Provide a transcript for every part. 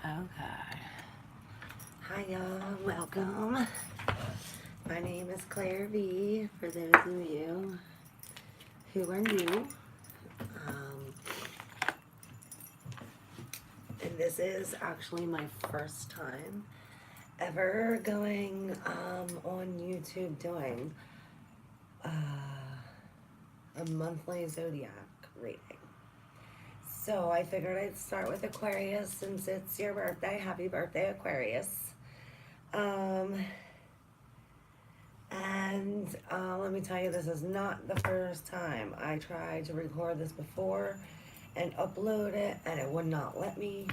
Okay. Hi y'all, welcome. My name is ClairV, for those of you who are new. And this is actually my first time ever going on YouTube doing a monthly zodiac reading. So I figured I'd start with Aquarius since it's your birthday. Happy birthday, Aquarius. Let me tell you, this is not the first time. I tried to record this before and upload it, and it would not let me.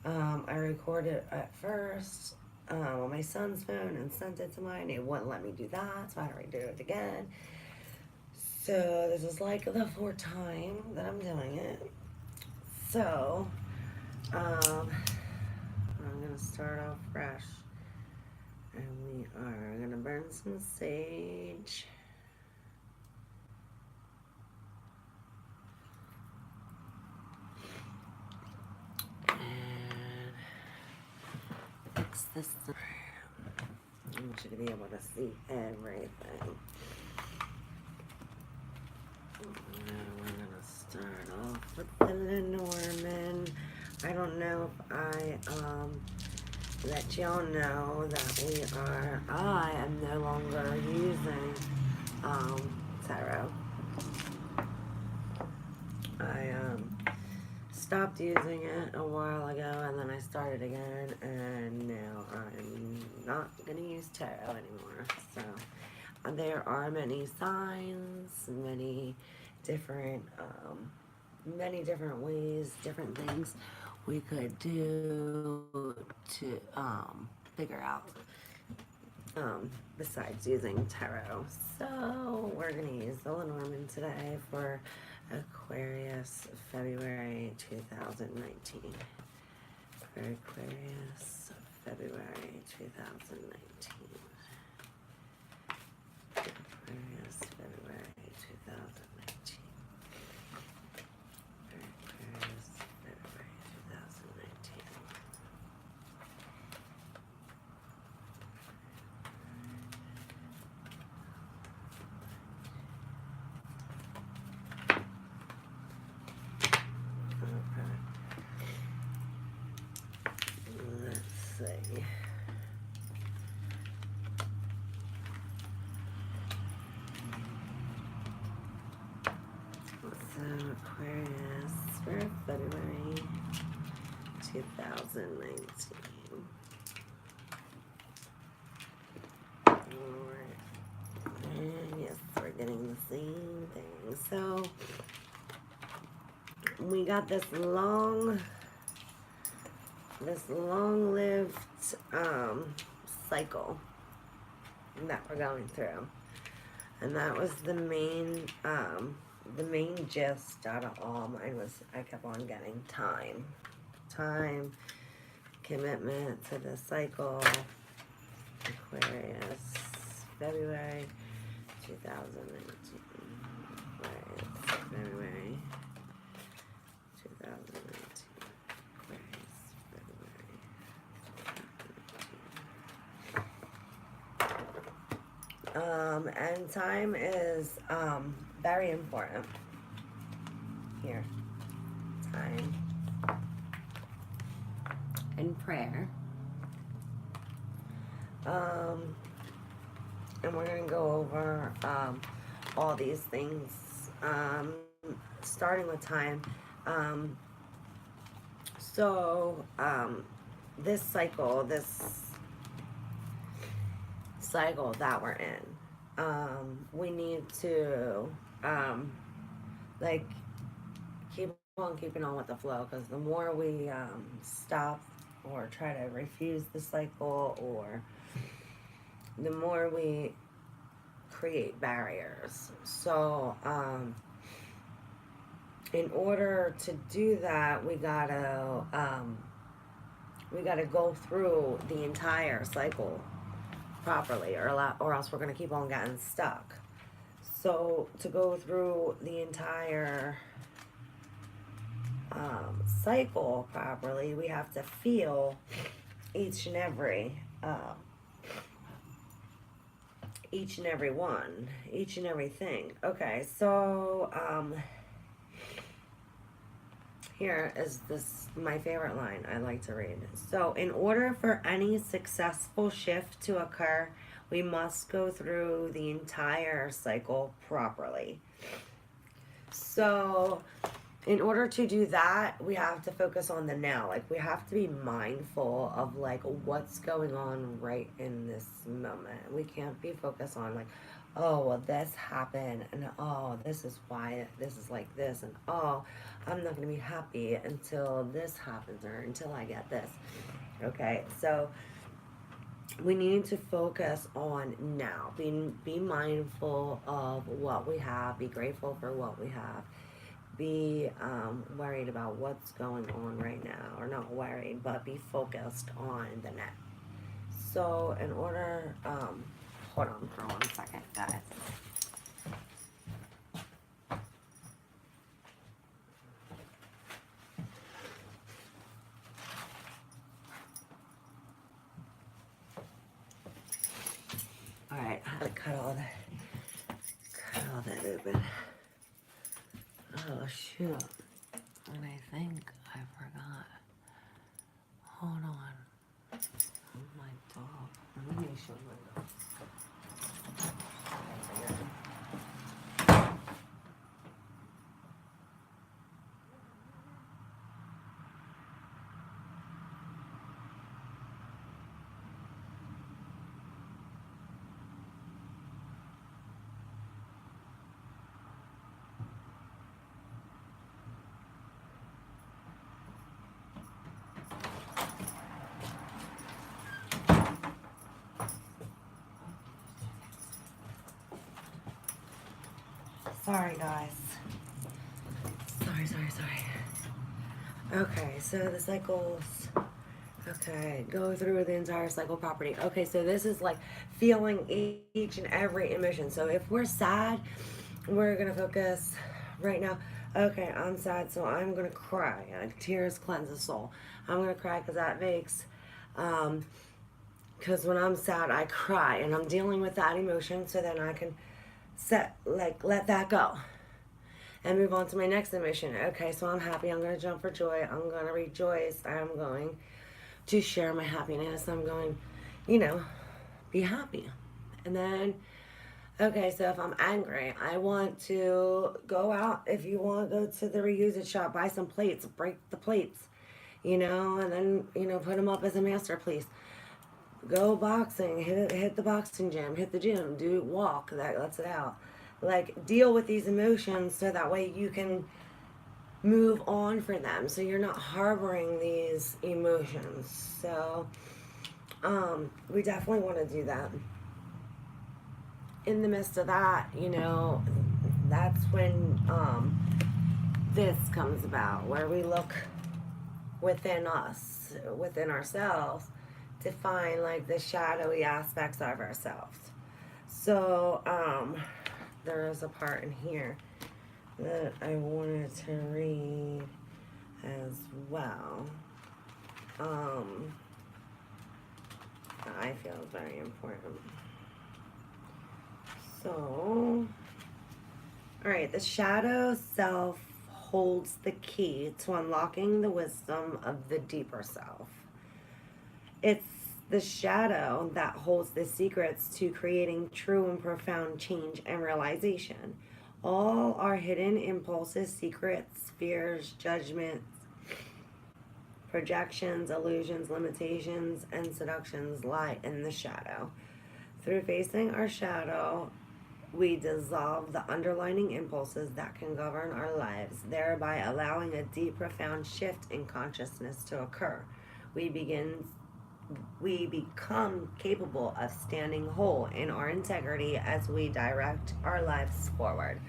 I recorded it at first on my son's phone and sent it to mine. It wouldn't let me do that, so I had to redo it again. So this is like the fourth time that I'm doing it. So, I'm gonna start off fresh. And we are gonna burn some sage. And fix this. I want you to be able to see everything. We're gonna start off with the Lenormand. I don't know if I let y'all know that I am no longer using tarot. I stopped using it a while ago, and then I started again, and now I'm not gonna use tarot anymore. So there are many signs, many different ways, different things we could do to figure out besides using tarot. So we're gonna use the Lenormand today for Aquarius February 2019. For Aquarius February 2019. Aquarius February 2019. Aquarius February 2019. Okay. Let's see. So Aquarius for February 2019. Alright. And yes, we're getting the same thing. So we got this long-lived cycle that we're going through. And that was the main gist out of all mine was I kept on getting time, commitment to the cycle. Aquarius, February 2019. Aquarius, February 2019. Aquarius, February 2019. And time is very important here. Time and prayer. And we're going to go over all these things, starting with time. This cycle that we're in, we need to keep on keeping on with the flow, because the more we stop or try to refuse the cycle, or the more we create barriers. So in order to do that, we gotta go through the entire cycle properly, or else we're gonna keep on getting stuck. So to go through the entire cycle properly, we have to feel each and every one, each and everything. Okay, so here is this my favorite line I like to read. So, in order for any successful shift to occur, we must go through the entire cycle properly. So, in order to do that, we have to focus on the now. Like, we have to be mindful of like what's going on right in this moment. We can't be focused on like, oh, well, this happened, and oh, this is why this is like this, and oh, I'm not going to be happy until this happens or until I get this. Okay, so we need to focus on now. Be mindful of what we have. Be grateful for what we have. Be worried about what's going on right now, or not worried, but be focused on the net. So in order, hold on for 1 second, guys. All right, I had to cut all that open. Oh shoot! And I think I forgot. Hold on. My dog. Let me show my dog. Sorry, guys. Sorry. Okay, so the cycles. Okay, go through the entire cycle property. Okay, so this is like feeling each and every emotion. So if we're sad, we're gonna focus right now. Okay, I'm sad, so I'm gonna cry. Tears cleanse the soul. I'm gonna cry because that makes, because when I'm sad, I cry, and I'm dealing with that emotion, so then I can let that go and move on to my next emotion. Okay, so I'm happy. I'm going to jump for joy. I'm going to rejoice. I'm going to share my happiness. I'm going, be happy. And then, okay, so if I'm angry, I want to go out. If you want, go to the reuse it shop, buy some plates, break the plates, and then, put them up as a masterpiece. Go boxing, hit the boxing gym, hit the gym, walk, that lets it out. Like, deal with these emotions so that way you can move on from them. So you're not harboring these emotions. So, we definitely want to do that. In the midst of that, that's when, this comes about, where we look within us, within ourselves, to find like the shadowy aspects of ourselves. So there is a part in here that I wanted to read as well. I feel is very important. So, all right, the shadow self holds the key to unlocking the wisdom of the deeper self. It's the shadow that holds the secrets to creating true and profound change and realization. All our hidden impulses, secrets, fears, judgments, projections, illusions, limitations, and seductions lie in the shadow. Through facing our shadow, we dissolve the underlying impulses that can govern our lives, thereby allowing a deep, profound shift in consciousness to occur. We become capable of standing whole in our integrity as we direct our lives forward.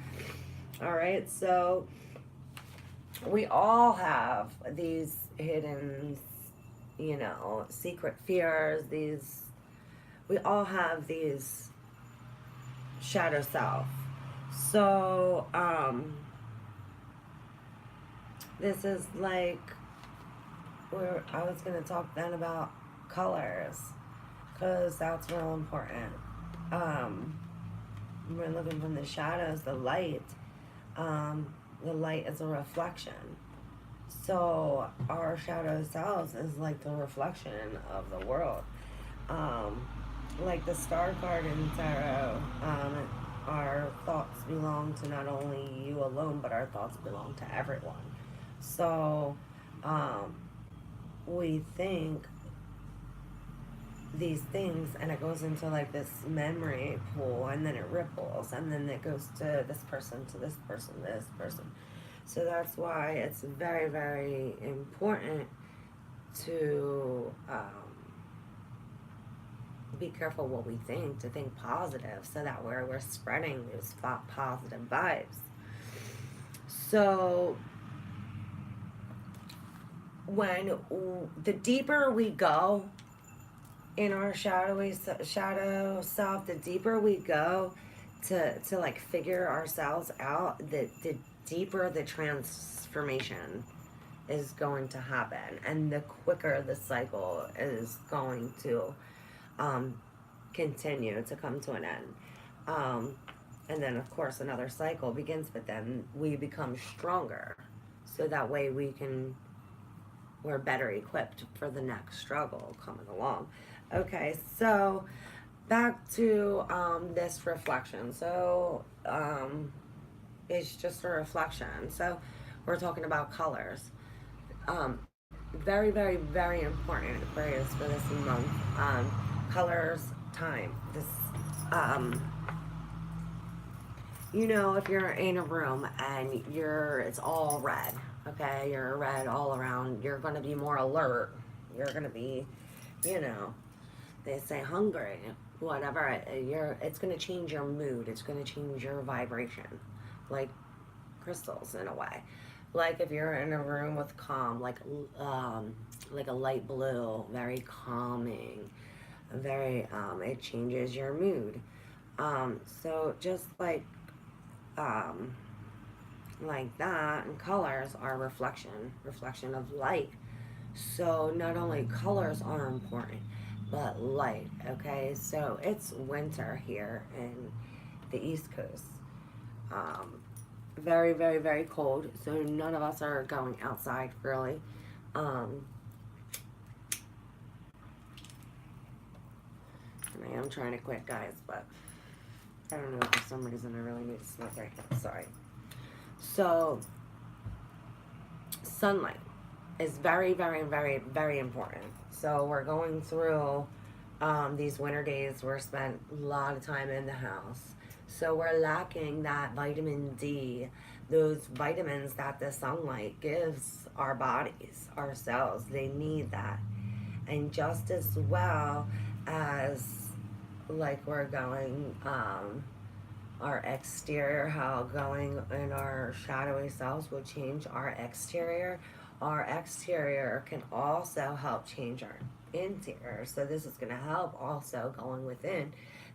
All right, so we all have these hidden, secret fears. We all have these shadow self. So, This is like where I was going to talk then about colors, because that's real important. We're looking from the shadows, the light is a reflection. So our shadow selves is like the reflection of the world. Um, like the star card in tarot, our thoughts belong to not only you alone, but our thoughts belong to everyone. So um, we think these things, and it goes into like this memory pool, and then it ripples, and then it goes to this person, to this person, this person. So that's why it's very, very important to be careful what we think, to think positive, so that we're spreading those positive vibes. So when the deeper we go in our shadow self, the deeper we go to like figure ourselves out, the deeper the transformation is going to happen, and the quicker the cycle is going to continue to come to an end. And then, of course, another cycle begins, but then we become stronger, so that way we're better equipped for the next struggle coming along. Okay, so back to this reflection. So it's just a reflection. So we're talking about colors. Very, very, very important Aquarius for this month. Colors, time. This, if you're in a room and it's all red, okay, you're red all around, you're going to be more alert. You're going to be, they say hungry, whatever. It's going to change your mood. It's going to change your vibration, like crystals in a way. Like if you're in a room with calm, like a light blue, very calming, very it changes your mood. So just like that, and colors are reflection of light. So not only colors are important, but light. Okay, so it's winter here in the East Coast. Very, very, very cold. So none of us are going outside really. And I am trying to quit, guys, but I don't know, for some reason I really need to smoke right now. Sorry. So sunlight is very, very, very, very important. So we're going through these winter days. We're spent a lot of time in the house. So we're lacking that vitamin D, those vitamins that the sunlight gives our bodies, our cells. They need that. And just as well as like we're going our exterior, how going in our shadowy selves will change our exterior can also help change our interior. So this is going to help also going within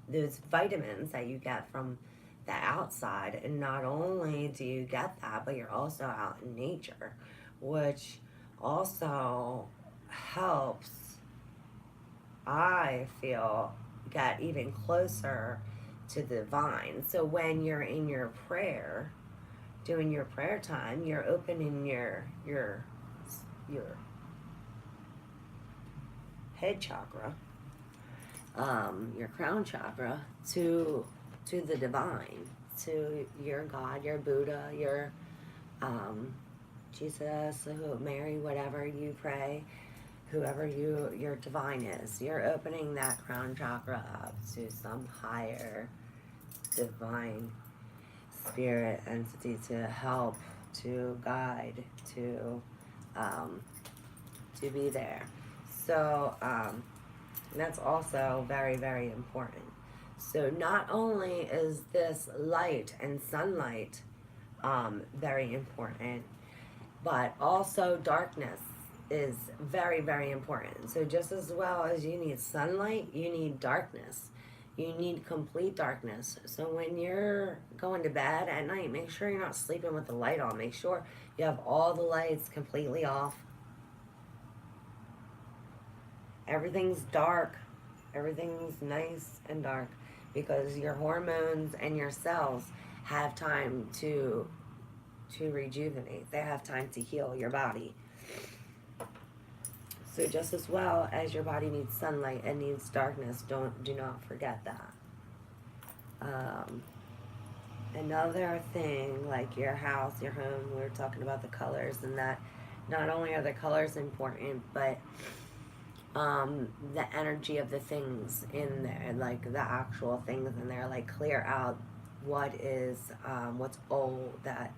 those vitamins that you get from the outside. And not only do you get that, but you're also out in nature, which also helps, I feel, get even closer to the divine. So when you're in your prayer, doing your prayer time, you're opening your head chakra, your crown chakra, to the divine, to your God, your Buddha, your Jesus, Mary, whatever you pray, whoever your divine is. You're opening that crown chakra up to some higher divine spirit entity to help, to guide, to be there. So that's also very, very important. So not only is this light and sunlight very important, but also darkness is very, very important. So just as well as you need sunlight, you need darkness. You need complete darkness. So when you're going to bed at night, make sure you're not sleeping with the light on. Make sure you have all the lights completely off. Everything's dark. Everything's nice and dark because your hormones and your cells have time to rejuvenate. They have time to heal your body. So just as well as your body needs sunlight and needs darkness, do not forget that. Another thing, like your house, your home, we were talking about the colors, and that not only are the colors important, but the energy of the things in there, like the actual things in there, like clear out what is what's old that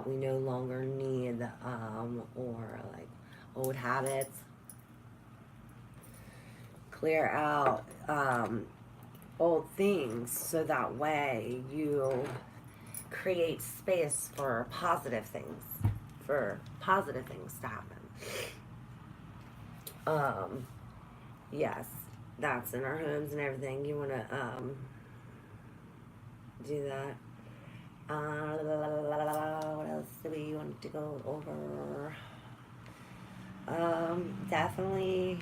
we no longer need, or like old habits. Clear out old things so that way you create space for positive things to happen. Yes, that's in our homes and everything. You want to do that. What else do we want to go over? Definitely,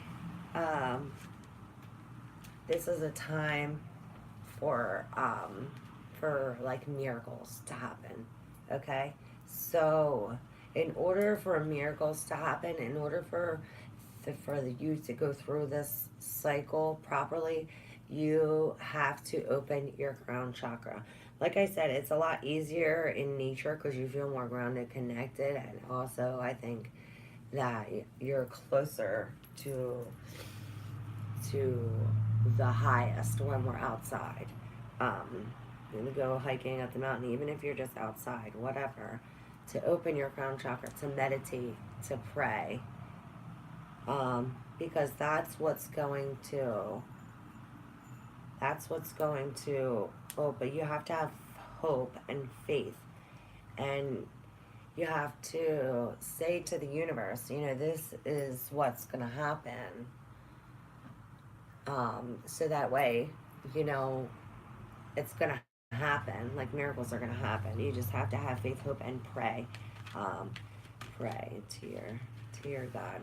this is a time for like miracles to happen. Okay, so in order for miracles to happen, in order for you to go through this cycle properly, you have to open your crown chakra. Like I said, it's a lot easier in nature because you feel more grounded, connected, and also I think that you're closer to the highest when we're outside. You go hiking at the mountain, even if you're just outside, whatever, to open your crown chakra, to meditate, to pray, because that's what's going to oh, but you have to have hope and faith, and you have to say to the universe, you know, this is what's going to happen, so that way, you know, it's going to happen, like miracles are going to happen. You just have to have faith, hope, and pray. Pray to your God.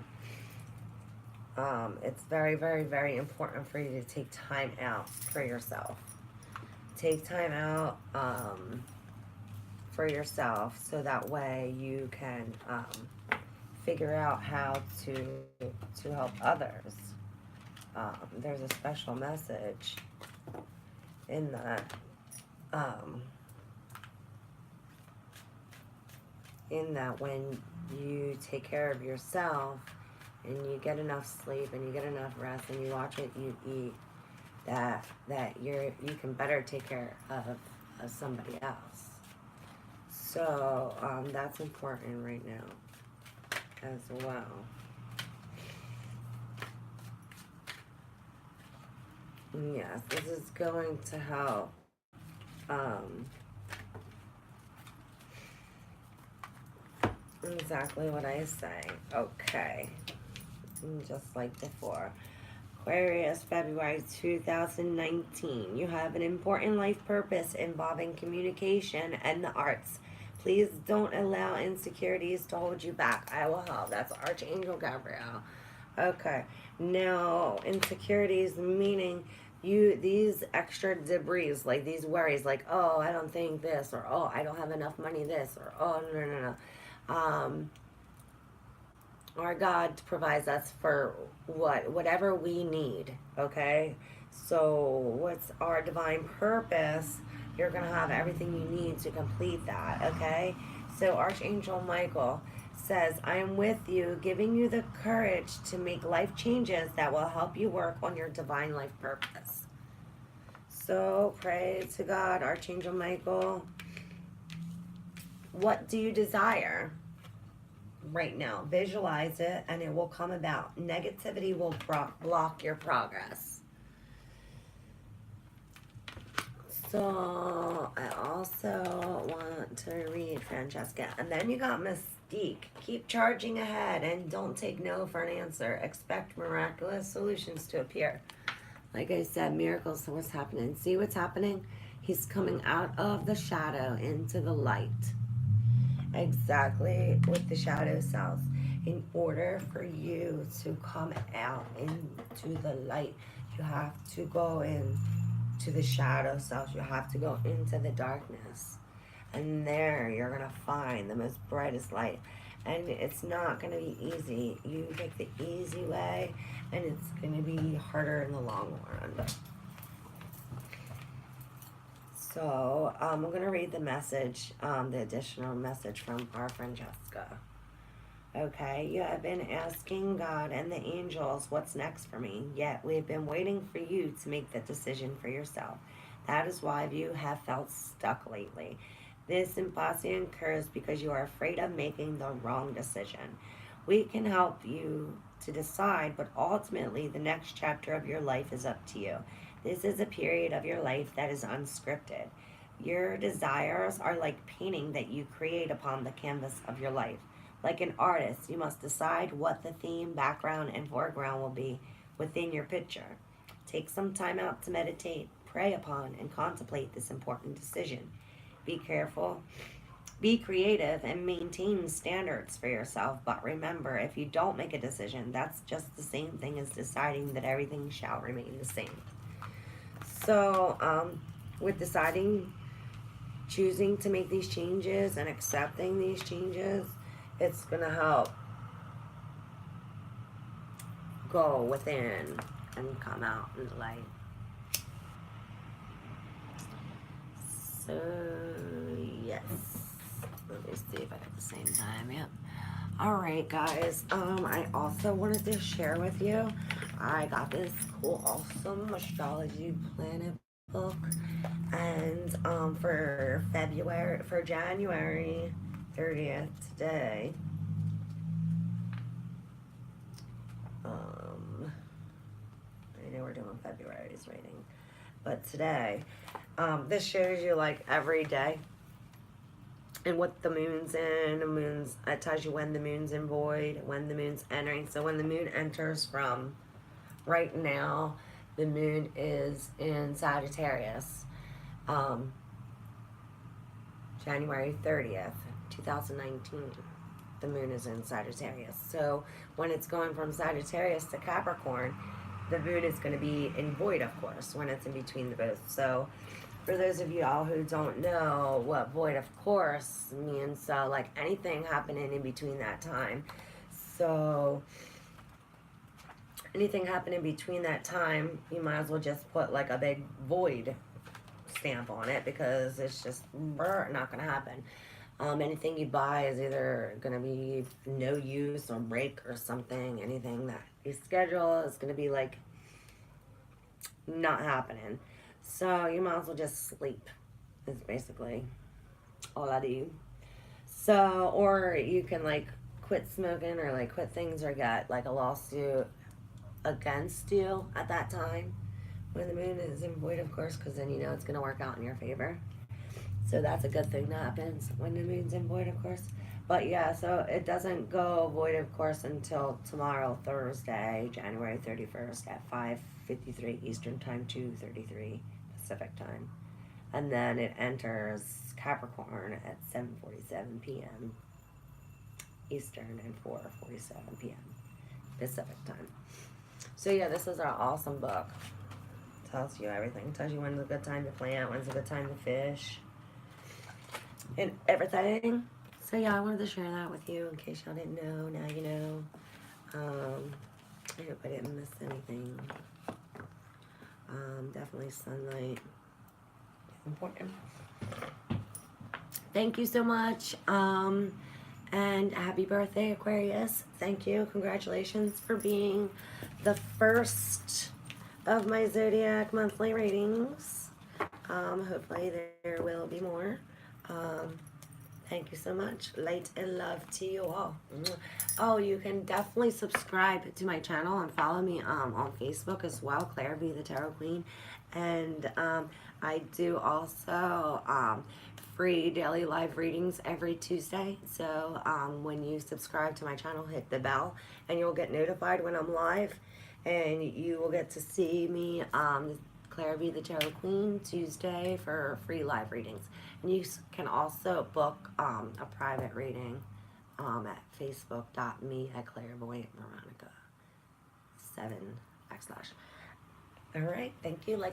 It's very, very, very important for you to take time out for yourself. Take time out for yourself so that way you can figure out how to help others. There's a special message in that. In that when you take care of yourself and you get enough sleep and you get enough rest and you watch what you eat, that you can better take care of somebody else. So that's important right now as well. Yes, this is going to help. Exactly what I say. Okay. Just like before. Aquarius February 2019. You have an important life purpose involving communication and the arts. Please don't allow insecurities to hold you back. I will help. That's Archangel Gabriel. Okay. Now, insecurities meaning these extra debris, like these worries, like, oh, I don't think this, or oh, I don't have enough money this, or oh, no. Our God provides us for whatever we need, okay? So what's our divine purpose? You're going to have everything you need to complete that, okay? So Archangel Michael says, I am with you, giving you the courage to make life changes that will help you work on your divine life purpose. So pray to God, Archangel Michael. What do you desire? Right now, visualize it and it will come about. Negativity will block your progress. So I also want to read Francesca, and then you got Mystique. Keep charging ahead and don't take no for an answer. Expect miraculous solutions to appear. Like I said, miracles. So what's happening? See what's happening? He's coming out of the shadow into the light. Exactly what the shadow self. In order for you to come out into the light, you have to go into the shadow self. You have to go into the darkness. And there you're going to find the most brightest light. And it's not going to be easy. You take the easy way, and it's going to be harder in the long run. So I'm going to read the message, the additional message from our friend Jessica. Okay, you have been asking God and the angels what's next for me, yet we've been waiting for you to make the decision for yourself. That is why you have felt stuck lately. This impossibility occurs because you are afraid of making the wrong decision. We can help you to decide, but ultimately the next chapter of your life is up to you. This is a period of your life that is unscripted. Your desires are like painting that you create upon the canvas of your life. Like an artist, you must decide what the theme, background, and foreground will be within your picture. Take some time out to meditate, pray upon, and contemplate this important decision. Be careful, be creative, and maintain standards for yourself. But remember, if you don't make a decision, that's just the same thing as deciding that everything shall remain the same. So, with deciding, choosing to make these changes and accepting these changes, it's going to help go within and come out in the light. So, yes. Let me see if I got the same time. Yep. Alright, guys. I also wanted to share with you, I got this cool, awesome astrology planet book. And for January 30th, today, I know we're doing February's reading, but today, this shows you like every day and what the moon's in. It tells you when the moon's in void, when the moon's entering. So when the moon enters from right now, the moon is in Sagittarius, January 30th, 2019. The moon is in Sagittarius. So when it's going from Sagittarius to Capricorn, the moon is going to be in void, of course, when it's in between the both. So for those of y'all who don't know what void of course means, so like anything happening in between that time. So anything happening between that time, you might as well just put like a big void stamp on it, because it's just not going to happen. Anything you buy is either going to be no use or break or something. Anything that you schedule is going to be like not happening. So you might as well just sleep. Is basically all I do. So, or you can like quit smoking or like quit things or get like a lawsuit against you at that time when the moon is in void, of course, because then you know it's going to work out in your favor. So that's a good thing that happens when the moon's in void, of course. But yeah, so it doesn't go void, of course, until tomorrow, Thursday, January 31st at 5:53 Eastern Time, 2:33 Pacific Time. And then it enters Capricorn at 7:47 p.m. Eastern and 4:47 p.m. Pacific Time. So yeah, this is our awesome book. Tells you everything. Tells you when's a good time to plant, when's a good time to fish, and everything. So yeah, I wanted to share that with you in case y'all didn't know. Now you know. I hope I didn't miss anything. Definitely sunlight is important. Thank you so much. And happy birthday, Aquarius. Thank you. Congratulations for being the first of my zodiac monthly readings. Hopefully there will be more. Thank you so much. Light and love to you all. Oh, you can definitely subscribe to my channel and follow me on Facebook as well, ClairV the Tarot Queen. And I do also free daily live readings every Tuesday. So when you subscribe to my channel, hit the bell and you'll get notified when I'm live, and you will get to see me, ClairV the Tarot Queen, Tuesday for free live readings. And you can also book a private reading at facebook.me@clairvoyantveronica7 / All right, thank you.